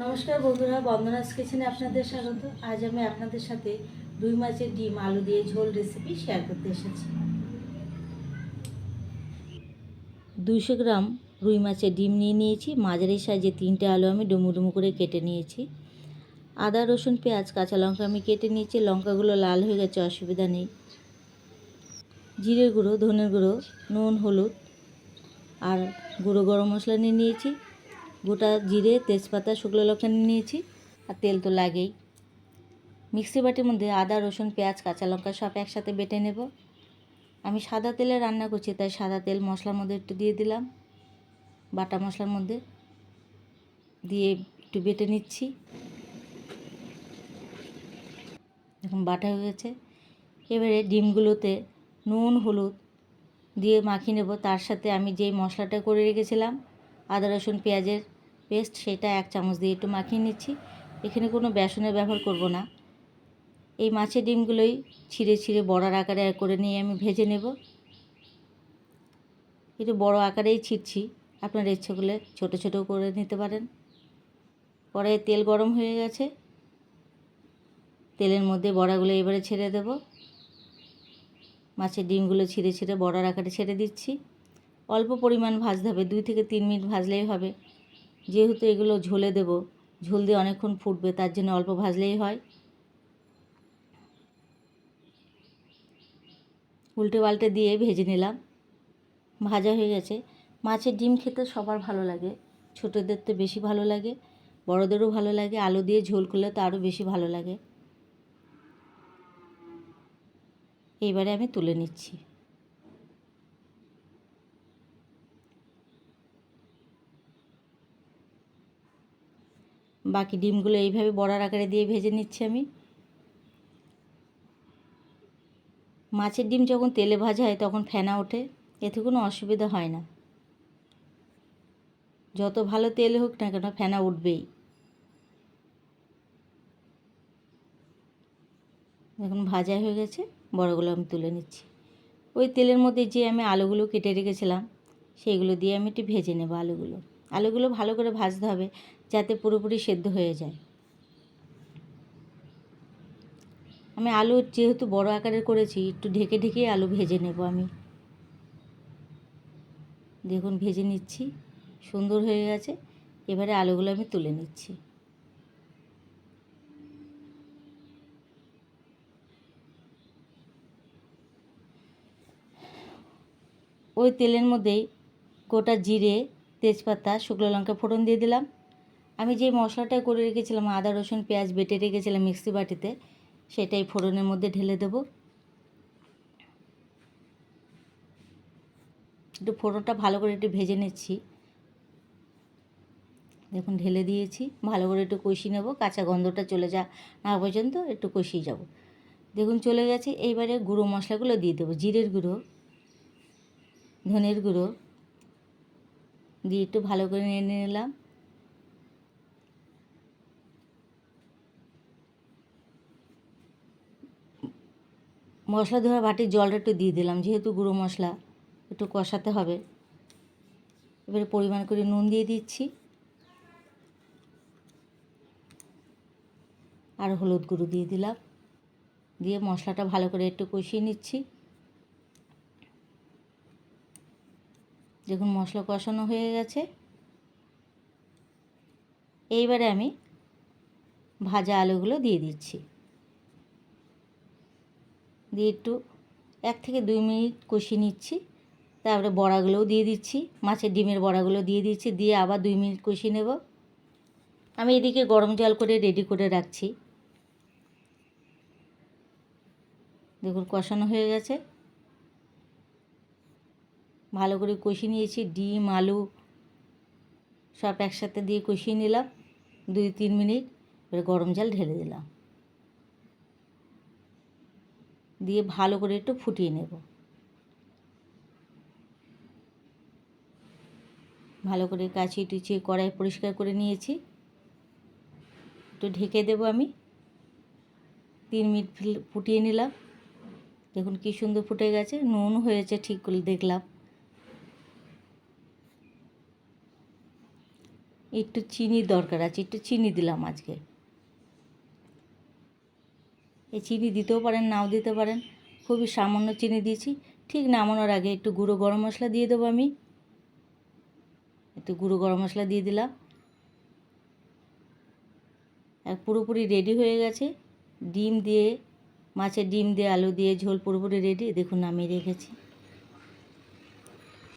নমস্কার বন্ধুরা, বন্দনাস কিচেনে আপনাদের স্বাগত। আজ আমি আপনাদের সাথে রুই মাছের ডিম আলু দিয়ে ঝোল রেসিপি শেয়ার করতে এসেছি। 200 গ্রাম রুই মাছের ডিম নিয়ে নিয়েছি। মাঝারি সাইজে 3টে আলু আমি ডুমু ডুমু করে কেটে নিয়েছি। আদা রসুন পেঁয়াজ কাঁচা লঙ্কা আমি কেটে নিয়েছি। লঙ্কাগুলো লাল হয়ে গেছে, অসুবিধা নেই। জিরের গুঁড়ো, ধনের গুঁড়ো, নুন, হলুদ আর গুঁড়ো গরম মশলা নিয়ে নিয়েছি। গোটা জিরে, তেজপাতা, শুকনো লঙ্কা নিয়ে নিয়েছি। আর তেল তো লাগেই। মিক্সি বাটির মধ্যে আদা রসুন পেঁয়াজ কাঁচা লঙ্কা সব একসাথে বেটে নেব। আমি সাদা তেলে রান্না করছি, তাই সাদা তেল মশলার মধ্যে একটু দিয়ে দিলাম। বাটা মশলার মধ্যে দিয়ে একটু বেটে নিচ্ছি। এখন বাটা হয়ে গেছে। এবারে ডিমগুলোতে নুন হলুদ দিয়ে মাখিয়ে নেব। তার সাথে আমি যেই মশলাটা করে রেখেছিলাম আদা রসুন পেঁয়াজের পেস্ট, সেটা 1 চামচ দিয়ে একটু মাখিয়ে নিচ্ছি। এখানে কোনো বেসনের ব্যবহার করব না। এই মাছের ডিমগুলোই ছিঁড়ে ছিঁড়ে বড়ার আকারে করে নিয়ে আমি ভেজে নেব। একটু বড় আকারেই ছিঁড়ছি, আপনারা ইচ্ছে করলে ছোটো ছোটো করে নিতে পারেন। কড়াইয়ে তেল গরম হয়ে গেছে। তেলের মধ্যে বড়াগুলো এবারে ছেড়ে দেব। মাছের ডিমগুলো ছিঁড়ে ছিঁড়ে বড়ার আকারে ছেড়ে দিচ্ছি। অল্প পরিমাণ ভাজতে হবে, 2 থেকে 3 মিনিট ভাজলেই হবে। যেহেতু এগুলো ঝোলে দেব, ঝোল দিয়ে অনেকক্ষণ ফুটবে, তার জন্য অল্প ভাজলেই হয়। উল্টে পাল্টে দিয়ে ভেজে নিলাম। ভাজা হয়ে গেছে। মাছের ডিম খেতে সবার ভালো লাগে, ছোটোদের তো বেশি ভালো লাগে, বড়োদেরও ভালো লাগে। আলু দিয়ে ঝোল করলে তো আরও বেশি ভালো লাগে। এইবারে আমি তুলে নিচ্ছি। বাকি ডিমগুলো এইভাবে বড়ার আকারে দিয়ে ভেজে নিচ্ছি আমি। মাছের ডিম যখন তেলে ভাজা হয় তখন ফেনা ওঠে, এতে কোনো অসুবিধা হয় না। যত ভালো তেল হোক না কেন ফেনা উঠবেই। এখন ভাজা হয়ে গেছে, বড়গুলো আমি তুলে নিচ্ছি। ওই তেলের মধ্যে যে আমি আলুগুলো কেটে রেখেছিলাম সেইগুলো দিয়ে আমি একটু ভেজে নেব। আলুগুলো ভালো করে ভাজতে হবে যাতে পুরোপুরি সেদ্ধ হয়ে যায়। আমি আলু যেহেতু বড় আকারের করেছি, একটু ঢেকে ঢেকে আলু ভেজে নেব আমি। দেখুন ভেজে নিচ্ছি, সুন্দর হয়ে গেছে। এবারে আলুগুলো আমি তুলে নিচ্ছি। ওই তেলের মধ্যেই গোটা জিরে, তেজপাতা, শুকনো লঙ্কা ফোড়ন দিয়ে দিলাম। আমি যে মশলাটা করে রেখেছিলাম আদা রসুন পেঁয়াজ বেটে রেখেছিলাম মিক্সি বাটিতে, সেটাই ফোড়নের মধ্যে ঢেলে দেব। একটু ফোড়নটা ভালো করে একটু ভেজে নিচ্ছি। দেখুন ঢেলে দিয়েছি, ভালো করে একটু কষিয়ে নেব। কাঁচা গন্ধটা চলে না পর্যন্ত একটু কষিয়ে যাব। দেখুন চলে গেছে। এইবারে গুঁড়ো মশলাগুলো দিয়ে দেবো। জিরের গুঁড়ো, ধনের গুঁড়ো দিয়ে একটু ভালো করে নেড়ে নিলাম। মশলা ধোয়া বাটির জলটা একটু দিয়ে দিলাম, যেহেতু গুঁড়ো মশলা একটু কষাতে হবে। এবারে পরিমাণ করে নুন দিয়ে দিচ্ছি আর হলুদ গুঁড়ো দিয়ে দিলাম। দিয়ে মশলাটা ভালো করে একটু কষিয়ে নিচ্ছি। দেখুন মশলা কষানো হয়ে গেছে। এইবারে আমি ভাজা আলুগুলো দিয়ে দিচ্ছি। দিয়ে একটু 1 থেকে 2 মিনিট কষিয়ে নিচ্ছি। তারপরে বড়াগুলোও দিয়ে দিচ্ছি, মাছের ডিমের বড়াগুলো দিয়ে দিচ্ছি। দিয়ে আবার 2 মিনিট কষিয়ে নেব। আমি এদিকে গরম জল করে রেডি করে রাখছি। দেখুন কষানো হয়ে গেছে, ভালো করে কষিয়ে নিয়েছি। ডিম আলু সব একসাথে দিয়ে কষিয়ে নিলাম 2-3 মিনিট। এবার গরম জল ঢেলে দিলাম, দিয়ে ভালো করে একটু ফুটিয়ে নেব। ভালো করে কাচিয়ে টুচিয়ে কড়াই পরিষ্কার করে নিয়েছি। একটু ঢেকে দেবো আমি। 3 মিনিট ফুটিয়ে নিলাম। দেখুন কী সুন্দর ফুটে গেছে। নুন হয়েছে ঠিক করে দেখলাম। একটু চিনির দরকার আছে, একটু চিনি দিলাম আজকে। এই চিনি দিতেও পারেন, নাও দিতে পারেন, খুবই সামান্য চিনি দিয়েছি। ঠিক নামানোর আগে একটু গুঁড়ো গরম মশলা দিয়ে দেবো আমি, একটু গুঁড়ো গরম মশলা দিয়ে দিলাম। আর পুরোপুরি রেডি হয়ে গেছে। ডিম দিয়ে, মাছের ডিম দিয়ে আলু দিয়ে ঝোল পুরোপুরি রেডি। দেখুন নামিয়ে রেখেছি।